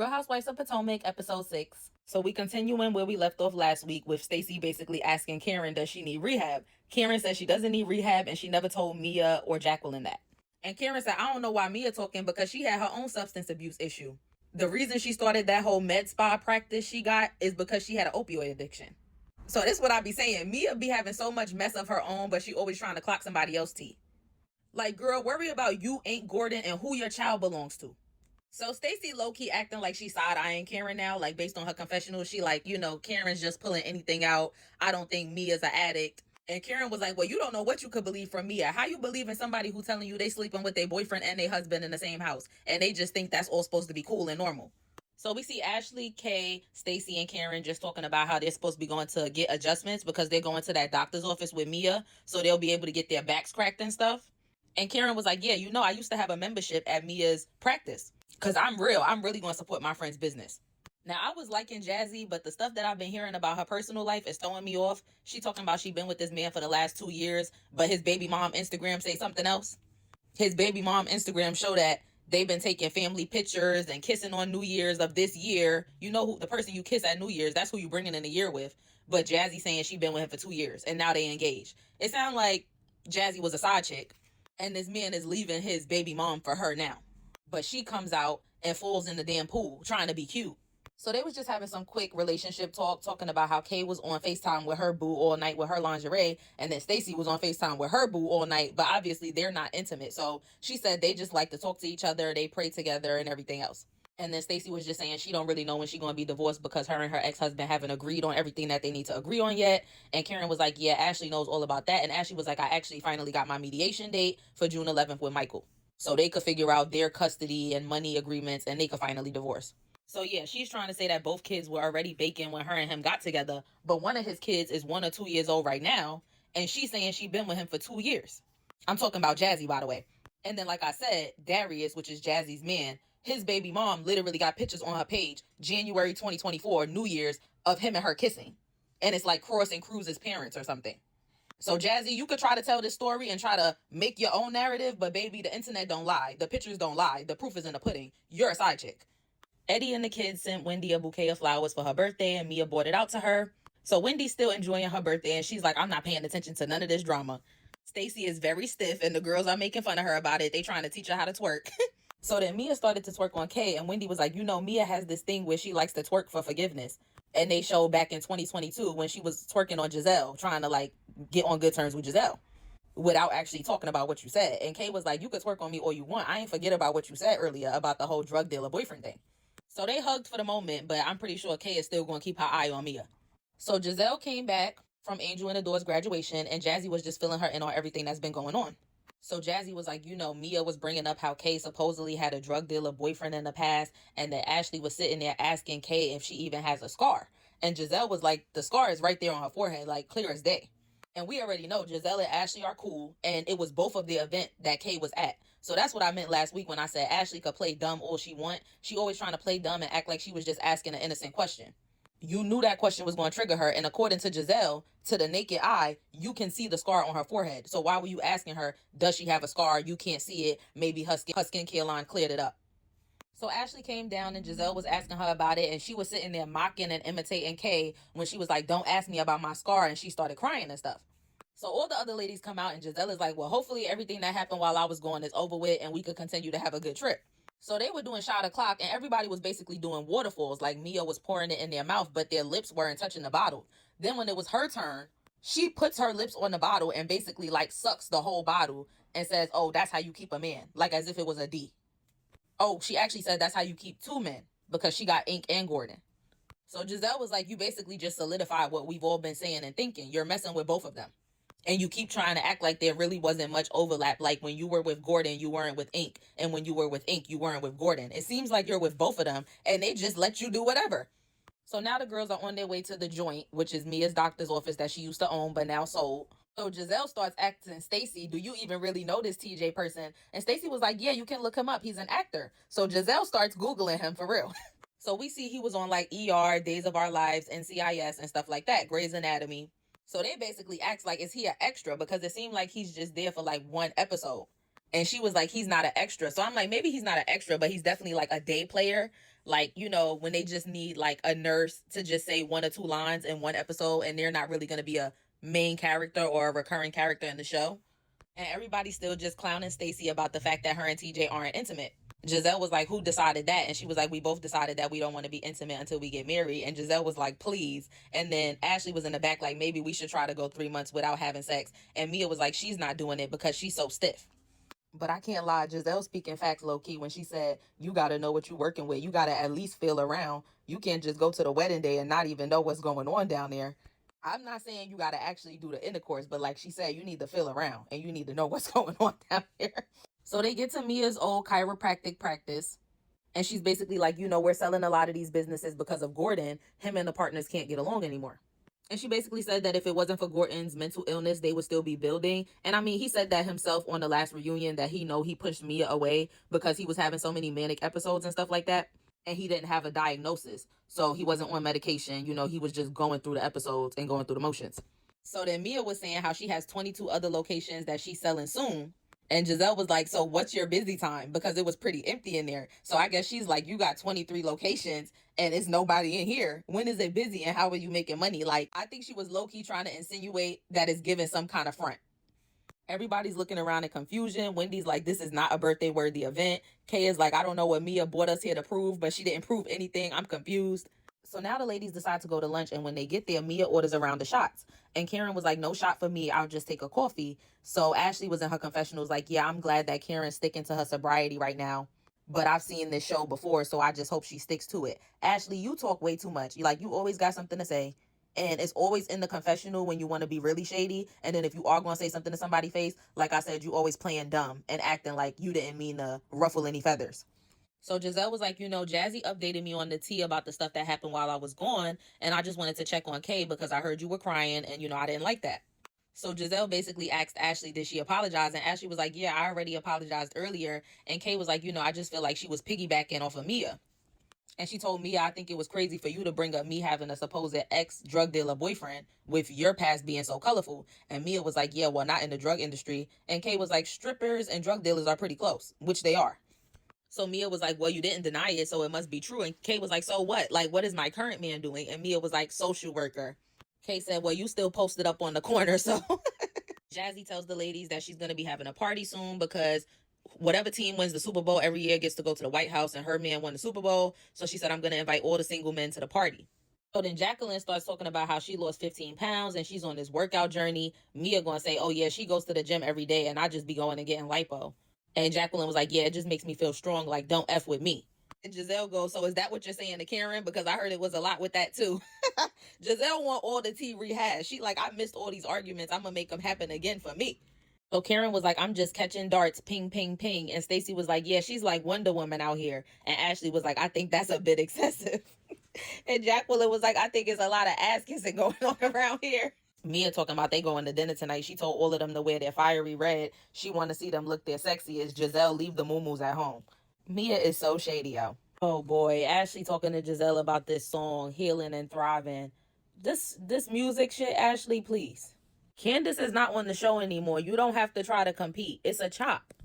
Real Housewives of Potomac, episode 6. So we continuing where we left off last week with Stacey basically asking Karen, does she need rehab? Karen said she doesn't need rehab and she never told Mia or Jacqueline that. And Karen said, I don't know why Mia talking because she had her own substance abuse issue. The reason she started that whole med spa practice she got is because she had an opioid addiction. So this is what I be saying. Mia be having so much mess of her own, but she always trying to clock somebody else's tea. Like, girl, worry about you ain't Gordon and who your child belongs to. So Stacey low-key acting like she side-eyeing Karen now, like based on her confessional. She like, Karen's just pulling anything out. I don't think Mia's an addict. And Karen was like, well, you don't know what you could believe from Mia. How you believe in somebody who telling you they sleeping with their boyfriend and their husband in the same house? And they just think that's all supposed to be cool and normal. So we see Ashley, Kay, Stacey, and Karen just talking about how they're supposed to be going to get adjustments because they're going to that doctor's office with Mia. So they'll be able to get their backs cracked and stuff. And Karen was like, yeah, I used to have a membership at Mia's practice. Because I'm real. I'm really going to support my friend's business. Now, I was liking Jazzy, but the stuff that I've been hearing about her personal life is throwing me off. She talking about she been with this man for the last 2 years, but his baby mom Instagram say something else. His baby mom Instagram show that they've been taking family pictures and kissing on New Year's of this year. You know who the person you kiss at New Year's, that's who you bringing in a year with. But Jazzy saying she been with him for 2 years and now they engaged. It sounds like Jazzy was a side chick and this man is leaving his baby mom for her now. But she comes out and falls in the damn pool trying to be cute. So they was just having some quick relationship talk, talking about how Kay was on FaceTime with her boo all night with her lingerie, and then Stacey was on FaceTime with her boo all night, but obviously they're not intimate. So she said they just like to talk to each other, they pray together and everything else. And then Stacey was just saying she don't really know when she's going to be divorced because her and her ex-husband haven't agreed on everything that they need to agree on yet. And Karen was like, yeah, Ashley knows all about that. And Ashley was like, I actually finally got my mediation date for June 11th with Michael. So they could figure out their custody and money agreements and they could finally divorce. So yeah, she's trying to say that both kids were already baking when her and him got together. But one of his kids is 1 or 2 years old right now. And she's saying she's been with him for 2 years. I'm talking about Jazzy, by the way. And then, like I said, Darius, which is Jazzy's man, his baby mom literally got pictures on her page, January 2024, New Year's, of him and her kissing. And it's like Cross and Cruz's parents or something. So Jazzy, you could try to tell this story and try to make your own narrative, but baby, the internet don't lie. The pictures don't lie. The proof is in the pudding. You're a side chick. Eddie and the kids sent Wendy a bouquet of flowers for her birthday and Mia bought it out to her. So Wendy's still enjoying her birthday and she's like, I'm not paying attention to none of this drama. Stacey is very stiff and the girls are making fun of her about it. They trying to teach her how to twerk. So then Mia started to twerk on Kay and Wendy was like, Mia has this thing where she likes to twerk for forgiveness. And they showed back in 2022 when she was twerking on Giselle, trying to like get on good terms with Giselle without actually talking about what you said. And Kay was like, you could twerk on me all you want. I ain't forget about what you said earlier about the whole drug dealer boyfriend thing. So they hugged for the moment, but I'm pretty sure Kay is still going to keep her eye on Mia. So Giselle came back from Angel and Adore's graduation and Jazzy was just filling her in on everything that's been going on. So Jazzy was like, Mia was bringing up how Kay supposedly had a drug dealer boyfriend in the past and that Ashley was sitting there asking Kay if she even has a scar. And Giselle was like, the scar is right there on her forehead, like clear as day. And we already know Giselle and Ashley are cool and it was both of the event that Kay was at. So that's what I meant last week when I said Ashley could play dumb all she want. She always trying to play dumb and act like she was just asking an innocent question. You knew that question was going to trigger her. And according to Giselle, to the naked eye, you can see the scar on her forehead. So why were you asking her, does she have a scar? You can't see it. Maybe her skincare line cleared it up. So Ashley came down and Giselle was asking her about it. And she was sitting there mocking and imitating Kay when she was like, don't ask me about my scar. And she started crying and stuff. So all the other ladies come out and Giselle is like, well, hopefully everything that happened while I was gone is over with and we could continue to have a good trip. So they were doing shot o'clock and everybody was basically doing waterfalls. Like Mia was pouring it in their mouth, but their lips weren't touching the bottle. Then when it was her turn, she puts her lips on the bottle and basically like sucks the whole bottle and says, oh, that's how you keep a man. Like as if it was a D. Oh, she actually said that's how you keep 2 men because she got Ink and Gordon. So Giselle was like, you basically just solidified what we've all been saying and thinking. You're messing with both of them. And you keep trying to act like there really wasn't much overlap. Like when you were with Gordon, you weren't with Ink. And when you were with Ink, you weren't with Gordon. It seems like you're with both of them and they just let you do whatever. So now the girls are on their way to the joint, which is Mia's doctor's office that she used to own but now sold. So Giselle starts asking Stacey, do you even really know this TJ person? And Stacey was like, yeah, you can look him up. He's an actor. So Giselle starts Googling him for real. So we see he was on like ER, Days of Our Lives, NCIS and stuff like that, Grey's Anatomy. So they basically asked like, is he an extra? Because it seemed like he's just there for like 1 episode. And she was like, he's not an extra. So I'm like, maybe he's not an extra, but he's definitely like a day player. Like, you know, when they just need like a nurse to just say 1 or 2 lines in one episode and they're not really going to be a main character or a recurring character in the show. And everybody's still just clowning Stacey about the fact that her and TJ aren't intimate. Giselle was like, who decided that? And she was like, we both decided that we don't want to be intimate until we get married. And Giselle was like, please. And then Ashley was in the back like, maybe we should try to go 3 months without having sex. And Mia was like, she's not doing it because she's so stiff. But I can't lie, Giselle speaking facts low key when she said, you got to know what you're working with. You got to at least feel around. You can't just go to the wedding day and not even know what's going on down there. I'm not saying you got to actually do the intercourse, but like she said, you need to feel around and you need to know what's going on down there. So they get to Mia's old chiropractic practice. And she's basically like, you know, we're selling a lot of these businesses because of Gordon. Him and the partners can't get along anymore. And she basically said that if it wasn't for Gordon's mental illness, they would still be building. And I mean, he said that himself on the last reunion that he pushed Mia away because he was having so many manic episodes and stuff like that. And he didn't have a diagnosis. So he wasn't on medication. You know, he was just going through the episodes and going through the motions. So then Mia was saying how she has 22 other locations that she's selling soon. And Giselle was like, so what's your busy time? Because it was pretty empty in there. So I guess she's like, you got 23 locations and it's nobody in here. When is it busy and how are you making money? Like, I think she was low-key trying to insinuate that it's giving some kind of front. Everybody's looking around in confusion. Wendy's like, this is not a birthday worthy event. Kay is like, I don't know what Mia brought us here to prove, but she didn't prove anything. I'm confused. So now the ladies decide to go to lunch, and when they get there, Mia orders a round of shots. And Karen was like, no shot for me. I'll just take a coffee. So Ashley was in her confessionals like, yeah, I'm glad that Karen's sticking to her sobriety right now. But I've seen this show before, so I just hope she sticks to it. Ashley, you talk way too much. You always got something to say. And it's always in the confessional when you want to be really shady. And then if you are going to say something to somebody's face, like I said, you always playing dumb and acting like you didn't mean to ruffle any feathers. So Giselle was like, you know, Jazzy updated me on the tea about the stuff that happened while I was gone. And I just wanted to check on Kay because I heard you were crying and, you know, I didn't like that. So Giselle basically asked Ashley, did she apologize? And Ashley was like, yeah, I already apologized earlier. And Kay was like, you know, I just feel like she was piggybacking off of Mia. And she told Mia, I think it was crazy for you to bring up me having a supposed ex-drug dealer boyfriend with your past being so colorful. And Mia was like, yeah, well, not in the drug industry. And Kay was like, strippers and drug dealers are pretty close, which they are. So Mia was like, well, you didn't deny it, so it must be true. And Kay was like, so what? Like, what is my current man doing? And Mia was like, social worker. Kay said, well, you still posted up on the corner, so. Jazzy tells the ladies that she's going to be having a party soon because whatever team wins the Super Bowl every year gets to go to the White House, and her man won the Super Bowl. So she said, I'm going to invite all the single men to the party. So then Jacqueline starts talking about how she lost 15 pounds and she's on this workout journey. Mia going to say, oh yeah, she goes to the gym every day and I just be going and getting lipo. And Jacqueline was like, yeah, it just makes me feel strong. Like, don't F with me. And Giselle goes, so is that what you're saying to Karen? Because I heard it was a lot with that too. Giselle want all the tea rehashed. She like, I missed all these arguments. I'm going to make them happen again for me. So Karen was like, I'm just catching darts, ping, ping, ping. And Stacey was like, yeah, she's like Wonder Woman out here. And Ashley was like, I think that's a bit excessive. And Jacqueline was like, I think it's a lot of ass kissing going on around here. Mia talking about they going to dinner tonight. She told all of them to wear their fiery red. She want to see them look their sexiest. Giselle, leave the moo-moos at home. Mia is so shady, yo. Oh boy, Ashley talking to Giselle about this song, Healing and Thriving. This music shit, Ashley, please. Candace is not on the show anymore. You don't have to try to compete. It's a chop.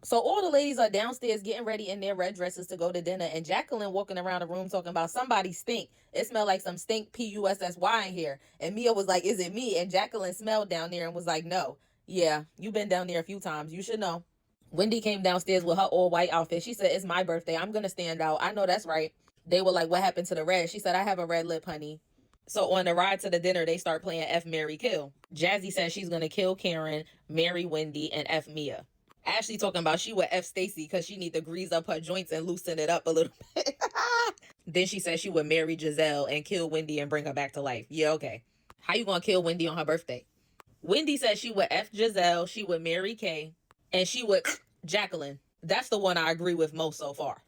So all the ladies are downstairs getting ready in their red dresses to go to dinner, and Jacqueline walking around the room talking about somebody stink. It smelled like some stink P-U-S-S-Y in here. And Mia was like, is it me? And Jacqueline smelled down there and was like, no. Yeah, you've been down there a few times. You should know. Wendy came downstairs with her all-white outfit. She said, it's my birthday. I'm going to stand out. I know that's right. They were like, what happened to the red? She said, I have a red lip, honey. So on the ride to the dinner, they start playing F, Marry, Kill. Jazzy says she's going to kill Karen, marry Wendy, and F Mia. Ashley talking about she would F Stacey because she need to grease up her joints and loosen it up a little bit. Then she said she would marry Giselle and kill Wendy and bring her back to life. Yeah, okay. How you going to kill Wendy on her birthday? Wendy said she would F Giselle, she would marry Kay, and she would Jacqueline. That's the one I agree with most so far.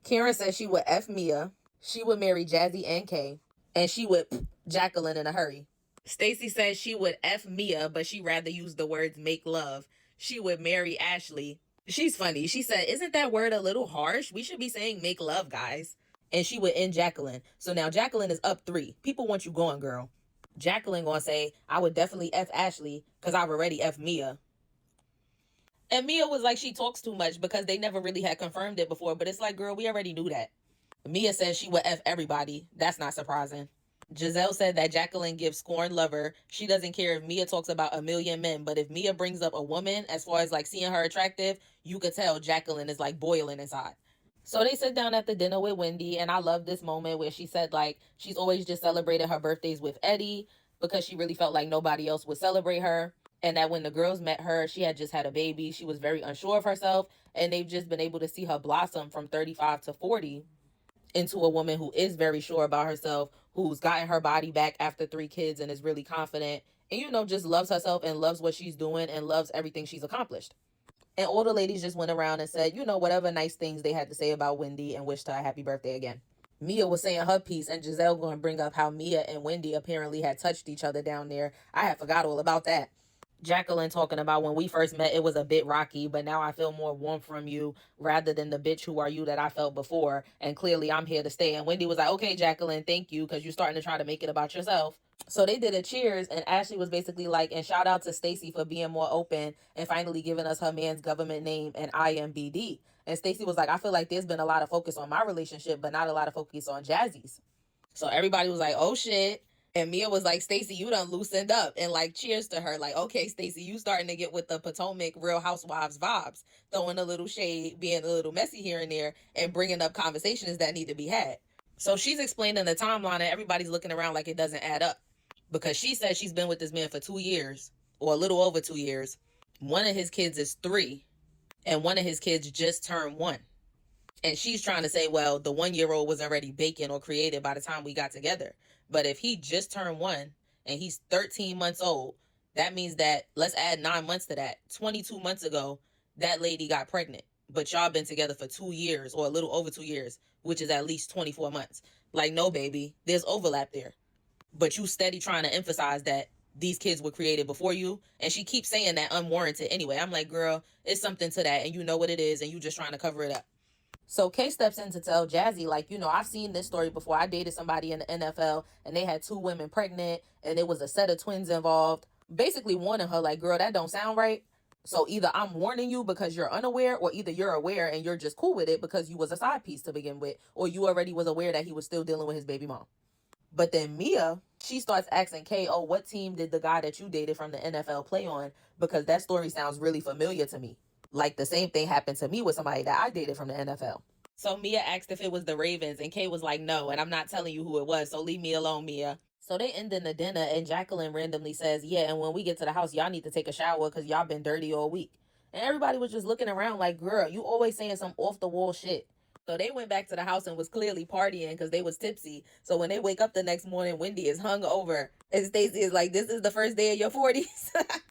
Karen said she would F Mia, she would marry Jazzy and Kay, and she would Jacqueline in a hurry. Stacey said she would F Mia, but she rather use the words make love. She would marry Ashley. She's funny. She said, isn't that word a little harsh? We should be saying make love, guys. And she would end Jacqueline. So now Jacqueline is up 3. People want you going, girl. Jacqueline gonna say, I would definitely F Ashley because I've already F Mia. And Mia was like, she talks too much because they never really had confirmed it before. But it's like, girl, we already knew that. Mia says she would F everybody. That's not surprising. Giselle said that Jacqueline gives scorned lover. She doesn't care if Mia talks about a million men, but if Mia brings up a woman, as far as like seeing her attractive, you could tell Jacqueline is like boiling inside. So they sit down at the dinner with Wendy, and I love this moment where she said like she's always just celebrated her birthdays with Eddie because she really felt like nobody else would celebrate her. And that when the girls met her, she had just had a baby. She was very unsure of herself, and they've just been able to see her blossom from 35 to 40 into a woman who is very sure about herself, who's gotten her body back after 3 kids and is really confident and, you know, just loves herself and loves what she's doing and loves everything she's accomplished. And all the ladies just went around and said, you know, whatever nice things they had to say about Wendy and wished her a happy birthday again. Mia was saying her piece, and Giselle going to bring up how Mia and Wendy apparently had touched each other down there. I had forgot all about that. Jacqueline talking about when we first met, it was a bit rocky, but now I feel more warmth from you rather than the bitch who are you that I felt before. And clearly I'm here to stay. And Wendy was like, okay, Jacqueline, thank you, because you're starting to try to make it about yourself. So they did a cheers, and Ashley was basically like, and shout out to Stacey for being more open and finally giving us her man's government name and IMBD. And Stacey was like, I feel like there's been a lot of focus on my relationship, but not a lot of focus on Jazzy's. So everybody was like, oh shit. And Mia was like, Stacey, you done loosened up, and like cheers to her. Like, okay, Stacey, you starting to get with the Potomac Real Housewives vibes, throwing a little shade, being a little messy here and there, and bringing up conversations that need to be had. So she's explaining the timeline, and everybody's looking around like it doesn't add up. Because she said she's been with this man for 2 years, or a little over 2 years. One of his kids is 3, and one of his kids just turned 1. And she's trying to say, well, the 1-year-old was already baking or created by the time we got together. But if he just turned 1 and he's 13 months old, that means that, let's add 9 months to that. 22 months ago, that lady got pregnant. But y'all been together for 2 years or a little over 2 years, which is at least 24 months. Like, no, baby, there's overlap there. But you steady trying to emphasize that these kids were created before you. And she keeps saying that unwarranted anyway. I'm like, girl, it's something to that. And you know what it is. And you just trying to cover it up. So Kay steps in to tell Jazzy, like, you know, I've seen this story before. I dated somebody in the NFL and they had 2 women pregnant and there was a set of twins involved. Basically warning her, like, girl, that don't sound right. So either I'm warning you because you're unaware, or either you're aware and you're just cool with it because you was a side piece to begin with, or you already was aware that he was still dealing with his baby mom. But then Mia, she starts asking Kay, oh, what team did the guy that you dated from the NFL play on? Because that story sounds really familiar to me. Like the same thing happened to me with somebody that I dated from the NFL. So Mia asked if it was the Ravens, and Kay was like, no, and I'm not telling you who it was, so leave me alone, Mia. So they end in the dinner, and Jacqueline randomly says, yeah, and when we get to the house, y'all need to take a shower because y'all been dirty all week. And everybody was just looking around like, girl, you always saying some off-the-wall shit. So they went back to the house and was clearly partying because they was tipsy. So when they wake up the next morning, Wendy is hungover. And Stacey is like, this is the first day of your 40s.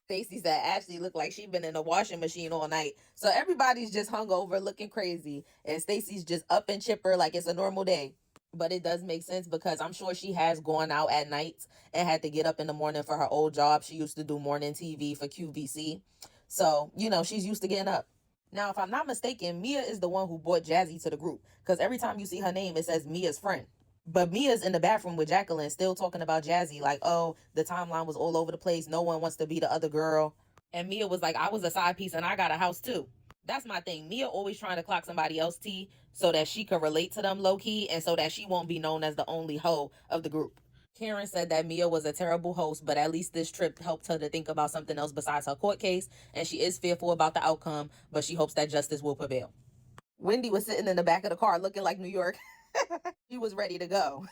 Stacey said Ashley looked like she'd been in a washing machine all night. So everybody's just hungover looking crazy. And Stacey's just up and chipper like it's a normal day. But it does make sense because I'm sure she has gone out at nights and had to get up in the morning for her old job. She used to do morning TV for QVC. So, you know, she's used to getting up. Now, if I'm not mistaken, Mia is the one who brought Jazzy to the group. Because every time you see her name, it says Mia's friend. But Mia's in the bathroom with Jacqueline still talking about Jazzy. Like, oh, the timeline was all over the place. No one wants to be the other girl. And Mia was like, I was a side piece and I got a house too. That's my thing. Mia always trying to clock somebody else's tea so that she can relate to them low key and so that she won't be known as the only hoe of the group. Karen said that Mia was a terrible host, but at least this trip helped her to think about something else besides her court case, and she is fearful about the outcome, but she hopes that justice will prevail. Wendy was sitting in the back of the car looking like New York. She was ready to go.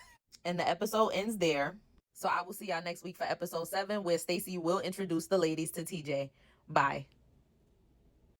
And the episode ends there. So I will see y'all next week for episode 7, where Stacey will introduce the ladies to TJ. Bye.